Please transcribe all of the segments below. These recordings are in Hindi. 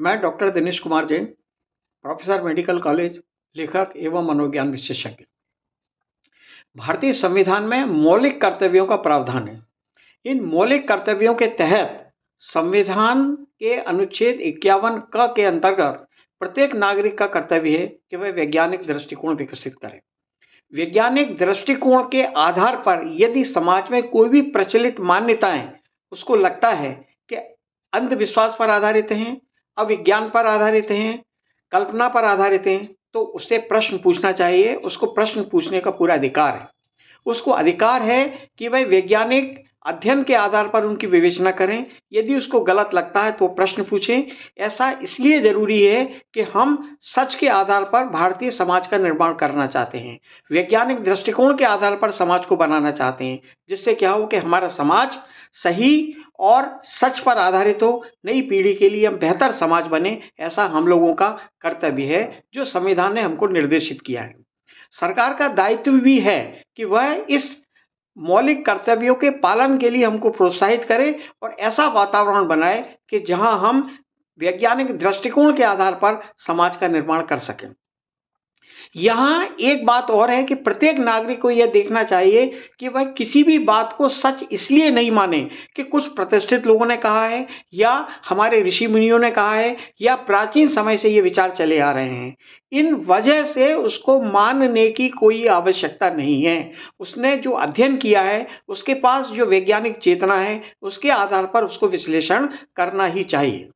मैं doctor Dinesh Kumar Jain, professor medical college, लेखक एवं मनोविज्ञान विशेषज्ञ। भारतीय संविधान में मौलिक कर्तव्यों का प्रावधान है। इन मौलिक कर्तव्यों के तहत संविधान के अनुच्छेद 51 क के अंतर्गत प्रत्येक नागरिक का कर्तव्य है कि वह वैज्ञानिक दृष्टिकोण विकसित करे। वैज्ञानिक दृष्टिकोण के आधार पर यदि समाज में कोई भी प्रचलित मान्यताएं उसको लगता है कि अंधविश्वास पर आधारित हैं, अविज्ञान पर आधारित हैं, कल्पना पर आधारित हैं, तो उससे प्रश्न पूछना चाहिए। उसको प्रश्न पूछने का पूरा अधिकार है। उसको अधिकार है कि वह वैज्ञानिक अध्ययन के आधार पर उनकी विवेचना करें। यदि उसको गलत लगता है तो प्रश्न पूछें। ऐसा इसलिए जरूरी है कि हम सच के आधार पर भारतीय समाज का निर्माण करना चाहते हैं, वैज्ञानिक दृष्टिकोण के आधार पर समाज को बनाना चाहते हैं, जिससे क्या हो कि हमारा समाज सही और सच पर आधारित हो। नई पीढ़ी के लिए हम बेहतर समाज बने, ऐसा हम लोगों का कर्तव्य है जो संविधान ने हमको निर्देशित किया है। सरकार का दायित्व भी है कि वह इस मौलिक कर्तव्यों के पालन के लिए हमको प्रोत्साहित करे और ऐसा वातावरण बनाए कि जहां हम वैज्ञानिक दृष्टिकोण के आधार पर समाज का निर्माण कर सकें। यहाँ एक बात और है कि प्रत्येक नागरिक को यह देखना चाहिए कि वह किसी भी बात को सच इसलिए नहीं माने कि कुछ प्रतिष्ठित लोगों ने कहा है या हमारे ऋषि मुनियों ने कहा है या प्राचीन समय से ये विचार चले आ रहे हैं। इन वजह से उसको मानने की कोई आवश्यकता नहीं है। उसने जो अध्ययन किया है, उसके पास जो वैज्ञानिक चेतना है, उसके आधार पर उसको विश्लेषण करना ही चाहिए।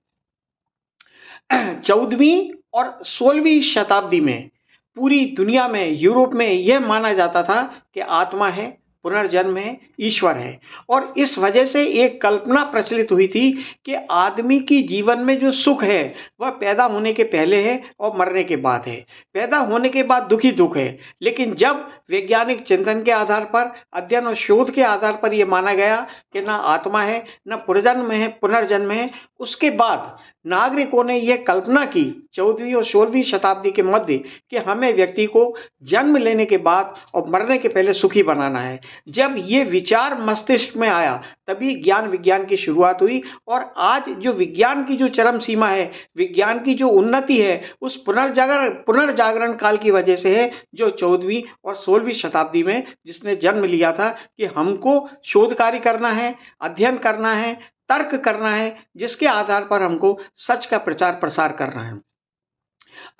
14वीं और 16वीं शताब्दी में पूरी दुनिया में, यूरोप में यह माना जाता था कि आत्मा है, पुनर्जन्म है, ईश्वर है। और इस वजह से एक कल्पना प्रचलित हुई थी कि आदमी की जीवन में जो सुख है वह पैदा होने के पहले है और मरने के बाद है। पैदा होने के बाद दुख ही दुख है। लेकिन जब वैज्ञानिक चिंतन के आधार पर, अध्ययन और शोध के आधार पर यह माना गया कि ना आत्मा है, ना पुनर्जन्म है, उसके बाद नागरिकों ने यह कल्पना की 14वीं और 16वीं शताब्दी के मध्य कि हमें व्यक्ति को जन्म लेने के बाद और मरने के पहले सुखी बनाना है। जब ये विचार मस्तिष्क में आया तभी ज्ञान विज्ञान की शुरुआत हुई। और आज जो विज्ञान की जो चरम सीमा है, विज्ञान की जो उन्नति है, उस पुनर्जागरण काल की वजह से है, जो 14वीं और 16वीं शताब्दी में जिसने जन्म लिया था कि हमको शोध कार्य करना है, अध्ययन करना है, तर्क करना है, जिसके आधार पर हमको सच का प्रचार प्रसार करना है।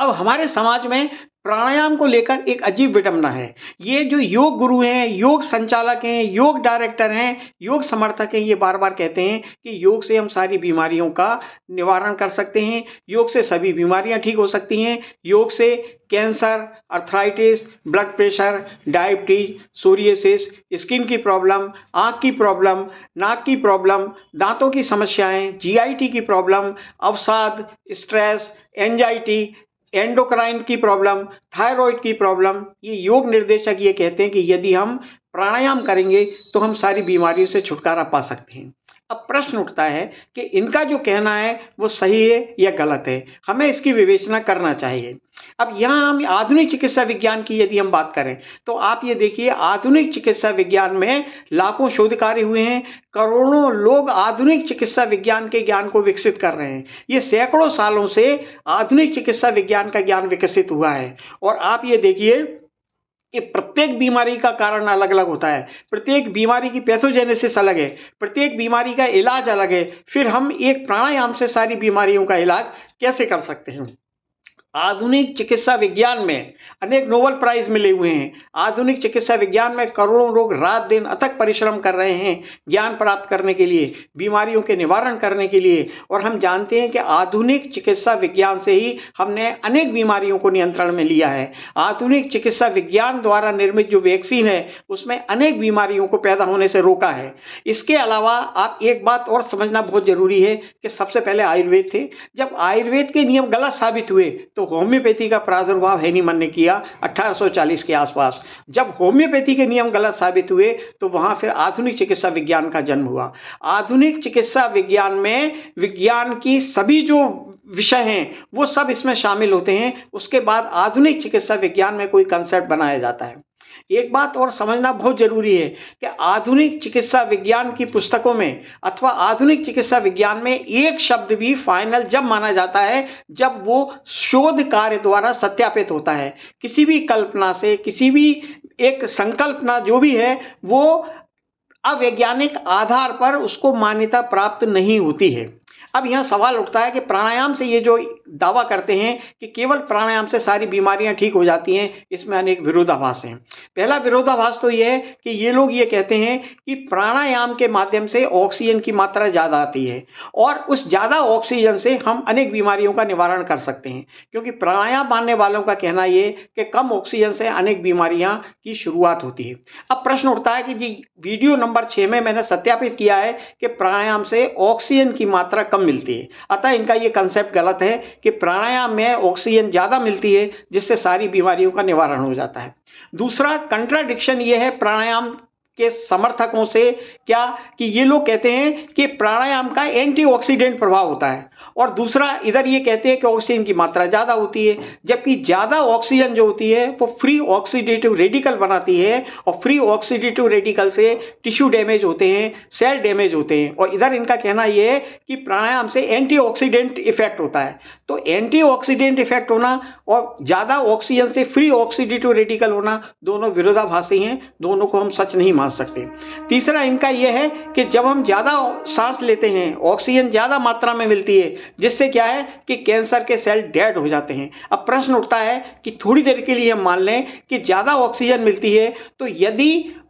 अब हमारे समाज में प्राणायाम को लेकर एक अजीब विडंबना है। ये जो योग गुरु हैं, योग संचालक हैं, योग डायरेक्टर हैं, योग समर्थक हैं, ये बार बार कहते हैं कि योग से हम सारी बीमारियों का निवारण कर सकते हैं, योग से सभी बीमारियां ठीक हो सकती हैं, योग से cancer, arthritis, blood pressure, diabetes, psoriasis, skin की प्रॉब्लम, आँख की प्रॉब्लम, नाक की प्रॉब्लम, दांतों की समस्याएं, जीआईटी की प्रॉब्लम, अवसाद, स्ट्रेस, एंजाइटी, एंडोक्राइन की प्रॉब्लम, थायराइड की प्रॉब्लम, ये योग निर्देशक ये कहते हैं कि यदि हम प्राणायाम करेंगे तो हम सारी बीमारियों से छुटकारा पा सकते हैं। अब प्रश्न उठता है कि इनका जो कहना है वो सही है या गलत है, हमें इसकी विवेचना करना चाहिए। अब यहाँ हम आधुनिक चिकित्सा विज्ञान की यदि हम बात करें तो आप ये देखिए, आधुनिक चिकित्सा विज्ञान में लाखों शोध कार्य हुए हैं, करोड़ों लोग आधुनिक चिकित्सा विज्ञान के ज्ञान को विकसित कर रहे हैं। ये सैकड़ों सालों से आधुनिक चिकित्सा विज्ञान का ज्ञान विकसित हुआ है। और आप ये देखिए कि प्रत्येक बीमारी का कारण अलग अलग होता है, प्रत्येक बीमारी की पैथोजेनेसिस अलग है, प्रत्येक बीमारी का इलाज अलग है। फिर हम एक प्राणायाम से सारी बीमारियों का इलाज कैसे कर सकते हैं? आधुनिक चिकित्सा विज्ञान में अनेक नोबेल प्राइज मिले हुए हैं। आधुनिक चिकित्सा विज्ञान में करोड़ों लोग रात दिन अथक परिश्रम कर रहे हैं ज्ञान प्राप्त करने के लिए, बीमारियों के निवारण करने के लिए। और हम जानते हैं कि आधुनिक चिकित्सा विज्ञान से ही हमने अनेक बीमारियों को नियंत्रण में लिया है। आधुनिक चिकित्सा विज्ञान द्वारा निर्मित जो वैक्सीन है उसमें अनेक बीमारियों को पैदा होने से रोका है। इसके अलावा आप एक बात और समझना बहुत जरूरी है कि सबसे पहले आयुर्वेद थे। जब आयुर्वेद के नियम गलत साबित हुए तो होम्योपैथी का प्रादुर्भाव हेनीमन ने किया 1840 के आसपास। जब होम्योपैथी के नियम गलत साबित हुए तो वहां फिर आधुनिक चिकित्सा विज्ञान का जन्म हुआ। आधुनिक चिकित्सा विज्ञान में विज्ञान की सभी जो विषय हैं वो सब इसमें शामिल होते हैं। उसके बाद आधुनिक चिकित्सा विज्ञान में कोई कंसेप्ट बनाया जाता है। एक बात और समझना बहुत जरूरी है कि आधुनिक चिकित्सा विज्ञान की पुस्तकों में अथवा आधुनिक चिकित्सा विज्ञान में एक शब्द भी फाइनल जब माना जाता है जब वो शोध कार्य द्वारा सत्यापित होता है। किसी भी कल्पना से, किसी भी एक संकल्पना जो भी है, वो अवैज्ञानिक आधार पर उसको मान्यता प्राप्त नहीं होती है। अब यहाँ सवाल उठता है कि प्राणायाम से ये जो दावा करते हैं कि केवल प्राणायाम से सारी बीमारियां ठीक हो जाती हैं, इसमें अनेक विरोधाभास हैं। पहला विरोधाभास तो ये है कि ये लोग ये कहते हैं कि प्राणायाम के माध्यम से ऑक्सीजन की मात्रा ज़्यादा आती है और उस ज़्यादा ऑक्सीजन से हम अनेक बीमारियों का निवारण कर सकते हैं, क्योंकि प्राणायाम मानने वालों का कहना ये कि कम ऑक्सीजन से अनेक बीमारियां की शुरुआत होती है। अब प्रश्न उठता है कि जी वीडियो नंबर 6 में मैंने सत्यापित किया है कि प्राणायाम से ऑक्सीजन की मात्रा कम मिलती है, अतः इनका ये कंसेप्ट गलत है कि प्राणायाम में ऑक्सीजन ज़्यादा मिलती है जिससे सारी बीमारियों का निवारण हो जाता है। दूसरा कंट्राडिक्शन ये है प्राणायाम के समर्थकों से क्या कि ये लोग कहते हैं कि प्राणायाम का एंटीऑक्सीडेंट प्रभाव होता है और दूसरा इधर ये कहते हैं कि ऑक्सीजन की मात्रा ज़्यादा होती है, जबकि ज़्यादा ऑक्सीजन जो होती है वो फ्री ऑक्सीडेटिव रेडिकल बनाती है और फ्री ऑक्सीडेटिव रेडिकल से टिश्यू डैमेज होते हैं, सेल डैमेज होते हैं। और इधर इनका कहना ये है कि प्राणायाम से एंटीऑक्सीडेंट इफेक्ट होता है। तो एंटीऑक्सीडेंट इफेक्ट होना और ज़्यादा ऑक्सीजन से फ्री ऑक्सीडेटिव रेडिकल होना दोनों विरोधाभासी हैं, दोनों को हम सच नहीं मान सकते। तीसरा इनका यह है कि जब हम ज़्यादा सांस लेते हैं, ऑक्सीजन ज़्यादा मात्रा में मिलती है, जिससे क्या है कि कैंसर के सेल डेड हो जाते हैं। अब प्रश्न उठता है कि थोड़ी देर के लिए हम मान लें कि ज़्यादा ऑक्सीजन मिलती है, तो यदि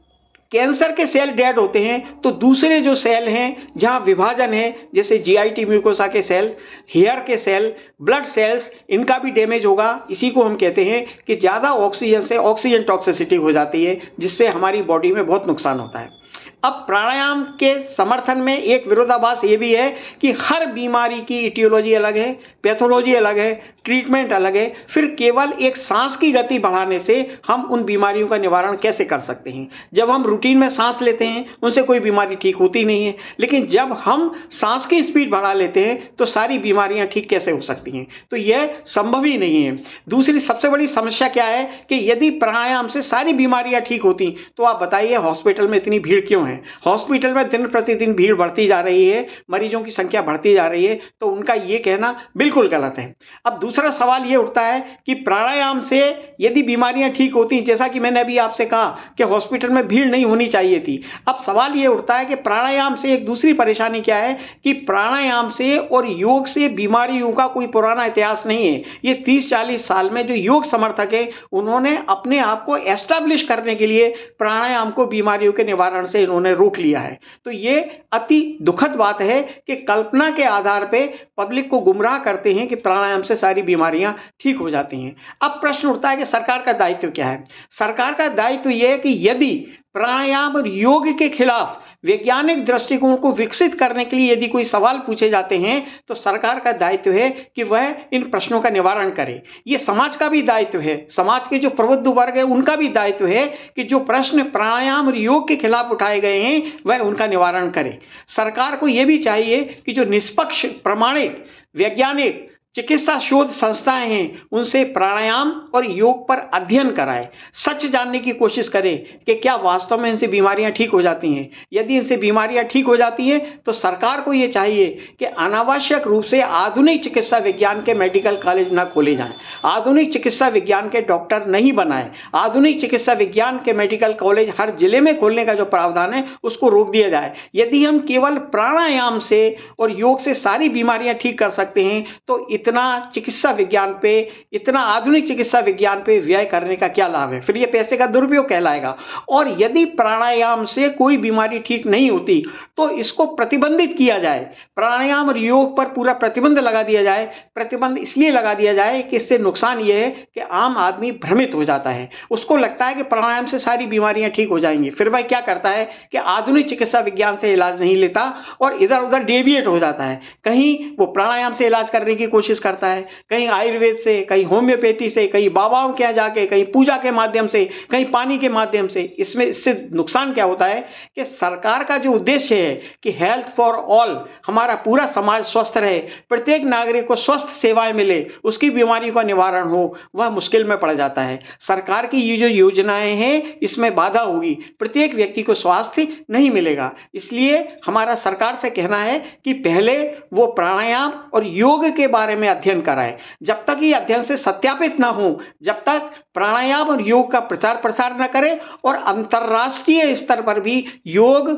कैंसर के सेल डेड होते हैं तो दूसरे जो सेल हैं जहां विभाजन है, जैसे जीआईटी म्यूकोसा के सेल, हेयर के सेल, ब्लड सेल्स, इनका भी डैमेज होगा। इसी को हम कहते हैं कि ज़्यादा ऑक्सीजन से ऑक्सीजन टॉक्सिसिटी हो जाती है, जिससे हमारी बॉडी में बहुत नुकसान होता है। अब प्राणायाम के समर्थन में एक विरोधाभास ये भी है कि हर बीमारी की इटियोलॉजी अलग है, पैथोलॉजी अलग है, ट्रीटमेंट अलग है, फिर केवल एक सांस की गति बढ़ाने से हम उन बीमारियों का निवारण कैसे कर सकते हैं। जब हम रूटीन में सांस लेते हैं उनसे कोई बीमारी ठीक होती नहीं है, लेकिन जब हम सांस की स्पीड बढ़ा लेते हैं तो सारी बीमारियां ठीक कैसे हो सकती हैं। तो यह संभव ही नहीं है। दूसरी सबसे बड़ी समस्या क्या है कि यदि प्राणायाम से सारी बीमारियां ठीक होती तो आप बताइए हॉस्पिटल में इतनी भीड़ क्यों है। हॉस्पिटल में दिन प्रतिदिन भीड़ बढ़ती जा रही है, मरीजों की संख्या बढ़ती जा रही है, तो उनका ये कहना बिल्कुल गलत है। अब दूसरा सवाल ये उठता है कि प्राणायाम से यदि बीमारियां ठीक होती, जैसा कि मैंने अभी आपसे कहा कि हॉस्पिटल में भीड़ नहीं होनी चाहिए थी, अब सवाल ये उठता है कि प्राणायाम से एक दूसरी परेशानी क्या है कि प्राणायाम से और योग से बीमारियों का कोई पुराना इतिहास नहीं है। ये 30-40 साल में जो योग समर्थक है उन्होंने अपने आप को एस्टैब्लिश करने के लिए प्राणायाम को बीमारियों के निवारण से इन्होंने रोक लिया है। तो ये अति दुखद बात है कि कल्पना के आधार पे पब्लिक को गुमराह करते हैं कि प्राणायाम से सारी बीमारियां ठीक हो जाती हैं। अब प्रश्न उठता है कि सरकार का दायित्व क्या है। सरकार का दायित्व यह है कि यदि प्राणायाम और योग के खिलाफ वैज्ञानिक दृष्टिकोण को विकसित करने के लिए यदि कोई सवाल पूछे जाते हैं तो सरकार का दायित्व है कि वह इन प्रश्नों का निवारण करे। ये समाज का भी दायित्व है, समाज के जो प्रबुद्ध वर्ग है उनका भी दायित्व है कि जो प्रश्न प्राणायाम और योग के खिलाफ उठाए गए हैं वह उनका निवारण करे। सरकार को यह भी चाहिए कि जो निष्पक्ष, प्रमाणित, वैज्ञानिक चिकित्सा शोध संस्थाएं हैं उनसे प्राणायाम और योग पर अध्ययन कराए, सच जानने की कोशिश करें कि क्या वास्तव में इनसे बीमारियां ठीक हो जाती हैं। यदि इनसे बीमारियां ठीक हो जाती हैं तो सरकार को ये चाहिए कि अनावश्यक रूप से आधुनिक चिकित्सा विज्ञान के मेडिकल कॉलेज न खोले जाएं, आधुनिक चिकित्सा विज्ञान के डॉक्टर नहीं बनाए, आधुनिक चिकित्सा विज्ञान के मेडिकल कॉलेज हर जिले में खोलने का जो प्रावधान है उसको रोक दिया जाए। यदि हम केवल प्राणायाम से और योग से सारी बीमारियां ठीक कर सकते हैं तो इतना चिकित्सा विज्ञान पे, इतना आधुनिक चिकित्सा विज्ञान पे व्यय करने का क्या लाभ है। फिर ये पैसे का दुरुपयोग कहलाएगा। और यदि प्राणायाम से कोई बीमारी ठीक नहीं होती तो इसको प्रतिबंधित किया जाए, प्राणायाम और योग पर पूरा प्रतिबंध लगा दिया जाए। प्रतिबंध इसलिए लगा दिया जाए कि इससे नुकसान यह है कि आम आदमी भ्रमित हो जाता है, उसको लगता है कि प्राणायाम से सारी बीमारियां ठीक हो जाएंगी। फिर वह क्या करता है कि आधुनिक चिकित्सा विज्ञान से इलाज नहीं लेता और इधर उधर डेविएट हो जाता है। कहीं वो प्राणायाम से इलाज करने की कोशिश कोशिश करता है, कहीं आयुर्वेद से, कहीं होम्योपैथी से, कहीं बाबाओं के यहाँ जाके, कहीं पूजा के माध्यम से, कहीं पानी के माध्यम से। इससे नुकसान क्या होता है कि सरकार का जो उद्देश्य है कि हेल्थ फॉर ऑल, हमारा पूरा समाज स्वस्थ रहे, प्रत्येक नागरिक को स्वस्थ सेवाएं मिले, उसकी बीमारी का निवारण हो, वह मुश्किल में पड़ जाता है। सरकार की ये जो योजनाएं हैं इसमें बाधा होगी, प्रत्येक व्यक्ति को स्वास्थ्य नहीं मिलेगा। इसलिए हमारा सरकार से कहना है कि पहले वो प्राणायाम और योग के बारे में अध्ययन कराए। जब तक ये अध्ययन से सत्यापित ना हो, जब तक प्राणायाम और योग का प्रचार प्रसार न करें और अंतर्राष्ट्रीय स्तर पर भी योग,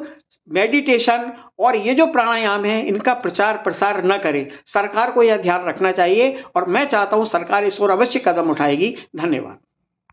मेडिटेशन और ये जो प्राणायाम है इनका प्रचार प्रसार न करे। सरकार को यह ध्यान रखना चाहिए और मैं चाहता हूं सरकार इस ओर अवश्य कदम उठाएगी। धन्यवाद।